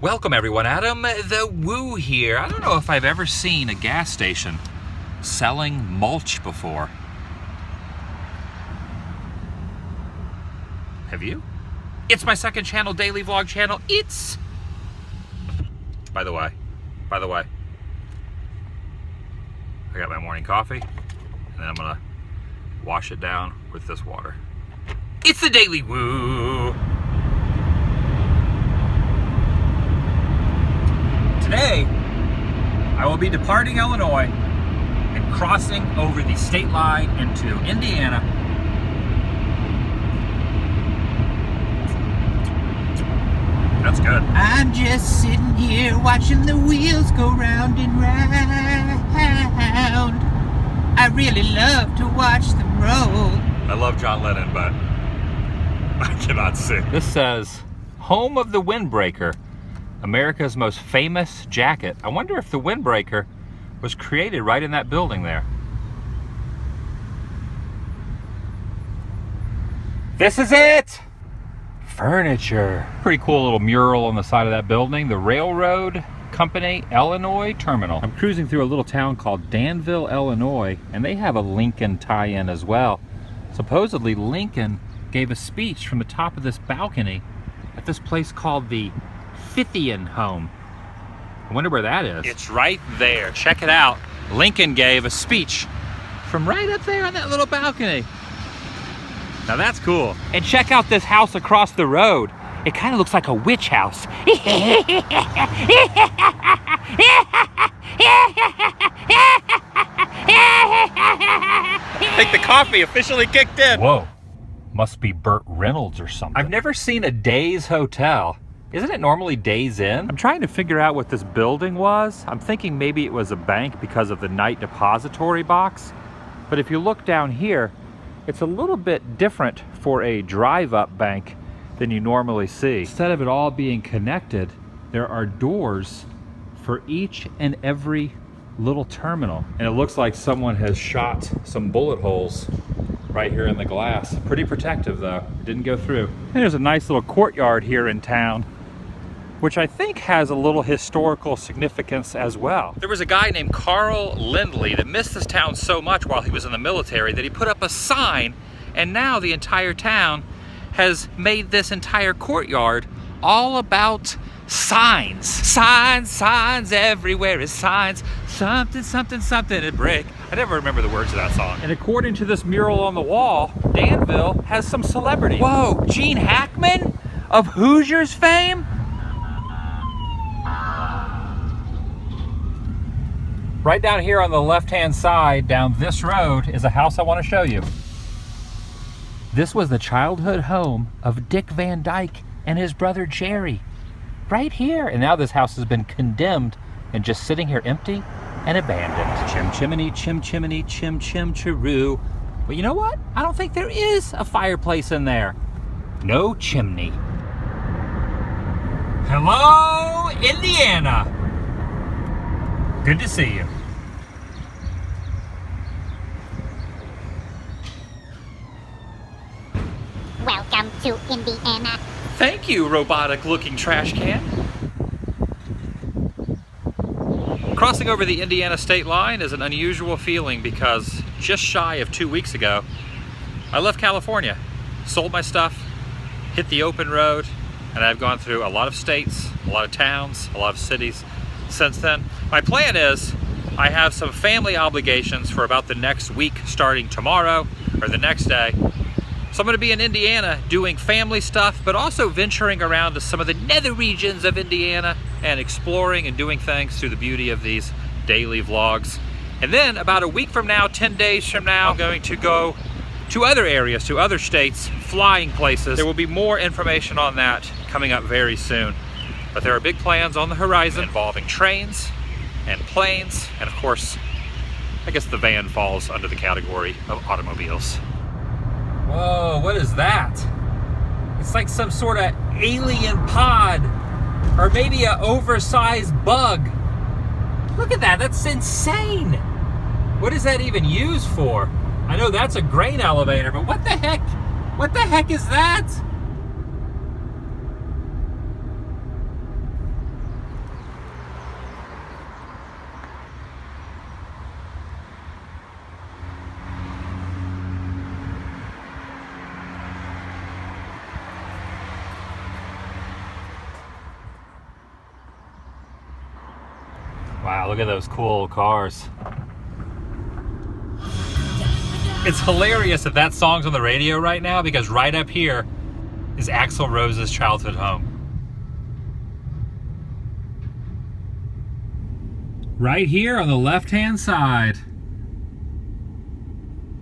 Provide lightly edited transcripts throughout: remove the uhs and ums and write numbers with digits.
Welcome everyone, Adam the Woo here. I don't know if I've ever seen a gas station selling mulch before. Have you? It's my second channel, daily vlog channel. It's... By the way, I got my morning coffee, and then I'm gonna wash it down with this water. It's the Daily Woo. Today, I will be departing Illinois and crossing over the state line into Indiana. That's good. I'm just sitting here watching the wheels go round and round. I really love to watch them roll. I love John Lennon, but I cannot sing. This says, home of the windbreaker, America's most famous jacket. I wonder if the windbreaker was created right in that building there. This is it! Furniture. Pretty cool little mural on the side of that building. The Railroad Company Illinois Terminal. I'm cruising through a little town called Danville, Illinois, and they have a Lincoln tie-in as well. Supposedly Lincoln gave a speech from the top of this balcony at this place called the Fithian Home. I wonder where that is. It's right there. Check it out. Lincoln gave a speech from right up there on that little balcony. Now that's cool. And check out this house across the road. It kind of looks like a witch house. I think the coffee officially kicked in. Whoa, must be Burt Reynolds or something. I've never seen a Days Hotel. Isn't it normally Days Inn? I'm trying to figure out what this building was. I'm thinking maybe it was a bank because of the night depository box. But if you look down here, it's a little bit different for a drive-up bank than you normally see. Instead of it all being connected, there are doors for each and every little terminal. And it looks like someone has shot some bullet holes right here in the glass. Pretty protective though, it didn't go through. And there's a nice little courtyard here in town, which I think has a little historical significance as well. There was a guy named Carl Lindley that missed this town so much while he was in the military that he put up a sign, and now the entire town has made this entire courtyard all about signs. Signs, signs, everywhere is signs. Something, something, something to break. I never remember the words of that song. And according to this mural on the wall, Danville has some celebrities. Whoa, Gene Hackman of Hoosiers fame? Right down here on the left-hand side, down this road, is a house I want to show you. This was the childhood home of Dick Van Dyke and his brother Jerry. Right here. And now this house has been condemned and just sitting here empty and abandoned. Chim chimney, chim chimney, chim chim chiroo. But you know what? I don't think there is a fireplace in there. No chimney. Hello, Indiana. Good to see you. Welcome to Indiana. Thank you, robotic-looking trash can. Crossing over the Indiana state line is an unusual feeling because just shy of 2 weeks ago, I left California, sold my stuff, hit the open road, and I've gone through a lot of states, a lot of towns, a lot of cities since then. My plan is I have some family obligations for about the next week starting tomorrow or the next day. So I'm going to be in Indiana doing family stuff, but also venturing around to some of the nether regions of Indiana and exploring and doing things through the beauty of these daily vlogs. And then about a week from now, 10 days from now, I'm going to go to other areas, to other states, flying places. There will be more information on that coming up very soon. But there are big plans on the horizon involving trains and planes, and of course, I guess the van falls under the category of automobiles. Whoa, what is that? It's like some sort of alien pod, or maybe an oversized bug. Look at that, that's insane. What is that even used for? I know that's a grain elevator, but what the heck? What the heck is that? Wow, look at those cool cars. It's hilarious that that song's on the radio right now because right up here is Axl Rose's childhood home. Right here on the left-hand side.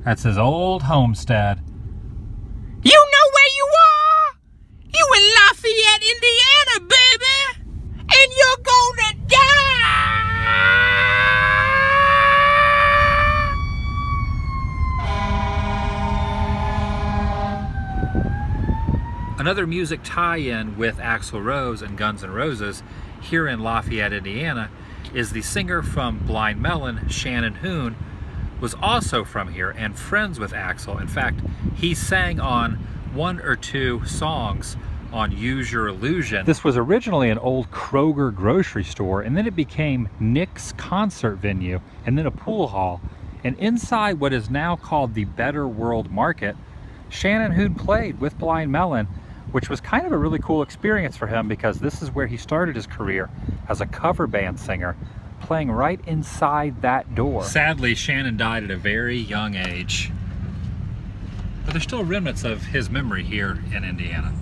That's his old homestead. You know where you are? You in Lafayette, Indiana, baby! And you're gonna die! Another music tie-in with Axl Rose and Guns N' Roses here in Lafayette, Indiana, is the singer from Blind Melon, Shannon Hoon, was also from here and friends with Axl. In fact, he sang on 1 or 2 songs on Use Your Illusion. This was originally an old Kroger grocery store, and then it became Nick's concert venue, and then a pool hall. And inside what is now called the Better World Market, Shannon Hoon played with Blind Melon, which was kind of a really cool experience for him because this is where he started his career as a cover band singer, playing right inside that door. Sadly, Shannon died at a very young age, but there's still remnants of his memory here in Indiana.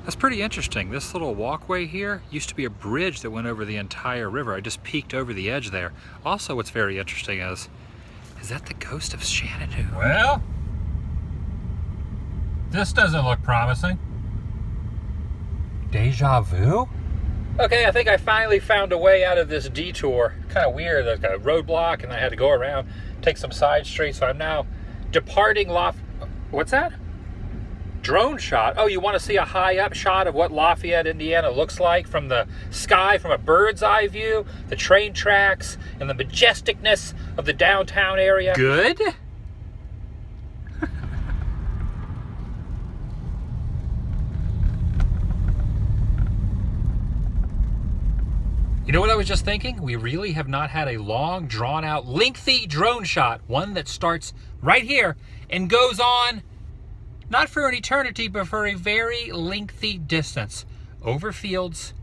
That's pretty interesting. This little walkway here used to be a bridge that went over the entire river. I just peeked over the edge there. Also, what's very interesting is that the ghost of Shannon Hoon? Well, this doesn't look promising. Deja vu? Okay, I think I finally found a way out of this detour. Kind of weird, there's a roadblock and I had to go around, take some side streets. So I'm now departing what's that? Drone shot. Oh, you want to see a high up shot of what Lafayette, Indiana looks like from the sky, from a bird's eye view, the train tracks, and the majesticness of the downtown area? Good. You know what I was just thinking? We really have not had a long, drawn out, lengthy drone shot. One that starts right here and goes on not for an eternity, but for a very lengthy distance. Over fields,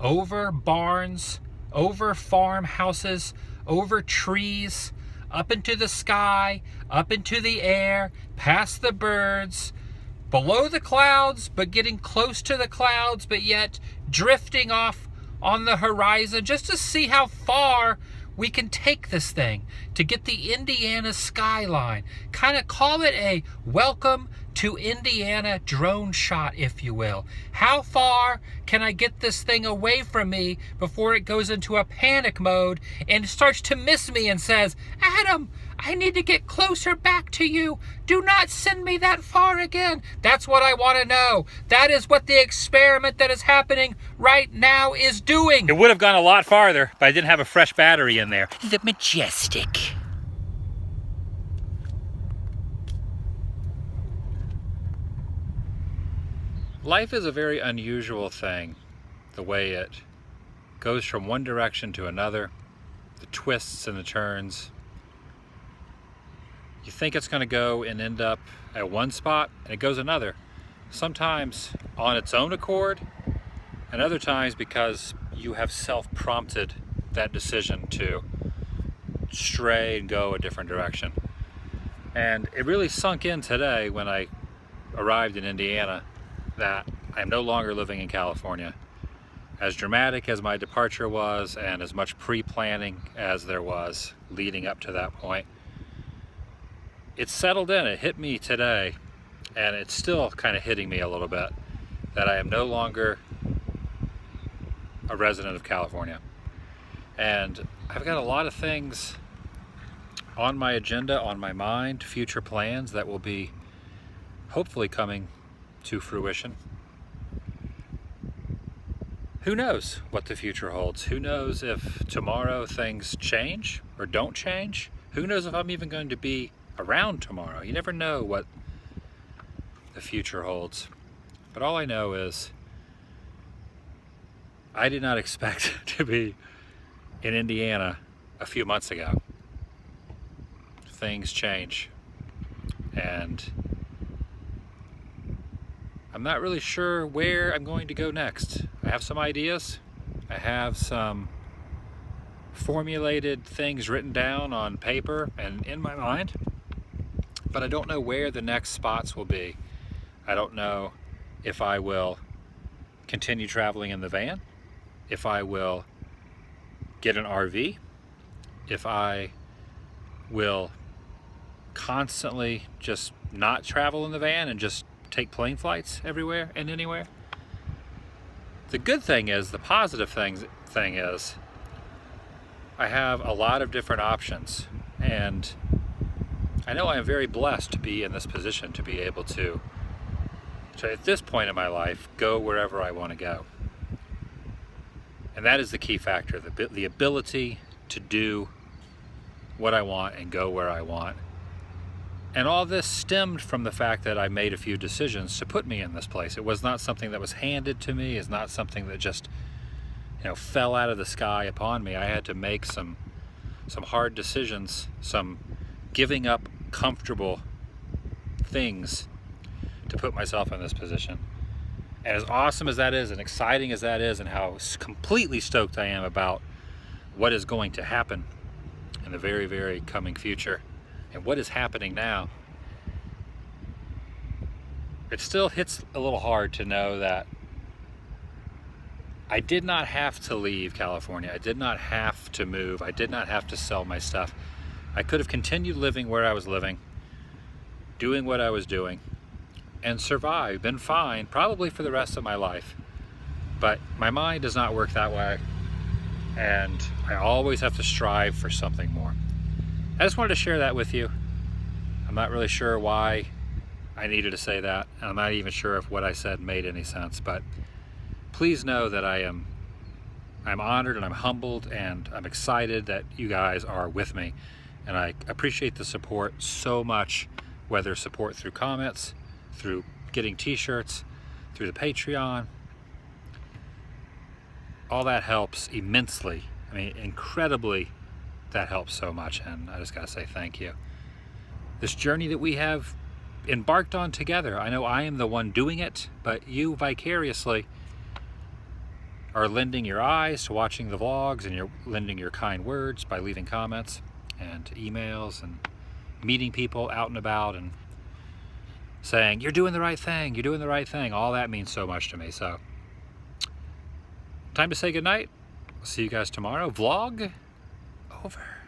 over barns, over farmhouses, over trees, up into the sky, up into the air, past the birds, below the clouds, but getting close to the clouds, but yet drifting off on the horizon, just to see how far we can take this thing, to get the Indiana skyline. Kind of call it a welcome to Indiana drone shot, if you will. How far can I get this thing away from me before it goes into a panic mode and starts to miss me and says, Adam, I need to get closer back to you. Do not send me that far again. That's what I want to know. That is what the experiment that is happening right now is doing. It would have gone a lot farther, but I didn't have a fresh battery in there. The majestic. Life is a very unusual thing, the way it goes from one direction to another, the twists and the turns. You think it's going to go and end up at one spot, and it goes another. Sometimes on its own accord, and other times because you have self-prompted that decision to stray and go a different direction. And it really sunk in today when I arrived in Indiana that I'm no longer living in California. As dramatic as my departure was, and as much pre-planning as there was leading up to that point, it settled in. It hit me today, and it's still kind of hitting me a little bit, that I am no longer a resident of California. And I've got a lot of things on my agenda, on my mind, future plans that will be hopefully coming to fruition. Who knows what the future holds? Who knows if tomorrow things change or don't change? Who knows if I'm even going to be around tomorrow? You never know what the future holds. But all I know is I did not expect to be in Indiana a few months ago. Things change, and I'm not really sure where I'm going to go next. I have some ideas. I have some formulated things written down on paper and in my mind, but I don't know where the next spots will be. I don't know if I will continue traveling in the van, if I will get an RV, if I will constantly just not travel in the van and just take plane flights everywhere and anywhere. The good thing is, the positive thing is, I have a lot of different options, and I know I am very blessed to be in this position, to be able to at this point in my life, go wherever I want to go. And that is the key factor, the ability to do what I want and go where I want. And all this stemmed from the fact that I made a few decisions to put me in this place. It was not something that was handed to me. It's not something that just, fell out of the sky upon me. I had to make some hard decisions, some giving up comfortable things to put myself in this position. And as awesome as that is, and exciting as that is, and how completely stoked I am about what is going to happen in the very, very coming future, and what is happening now, it still hits a little hard to know that I did not have to leave California. I did not have to move. I did not have to sell my stuff. I could have continued living where I was living, doing what I was doing, and survived, been fine, probably for the rest of my life. But my mind does not work that way, and I always have to strive for something more. I just wanted to share that with you. I'm not really sure why I needed to say that, and I'm not even sure if what I said made any sense, but please know that I'm honored and I'm humbled and I'm excited that you guys are with me, and I appreciate the support so much, whether support through comments, through getting t-shirts, through the Patreon. All that helps immensely. I mean, incredibly, that helps so much, and I just gotta say thank you. This journey that we have embarked on together, I know I am the one doing it, but you vicariously are lending your eyes to watching the vlogs, and you're lending your kind words by leaving comments and emails and meeting people out and about and saying, you're doing the right thing, you're doing the right thing. All that means so much to me. So, time to say goodnight. See you guys tomorrow. Vlog over.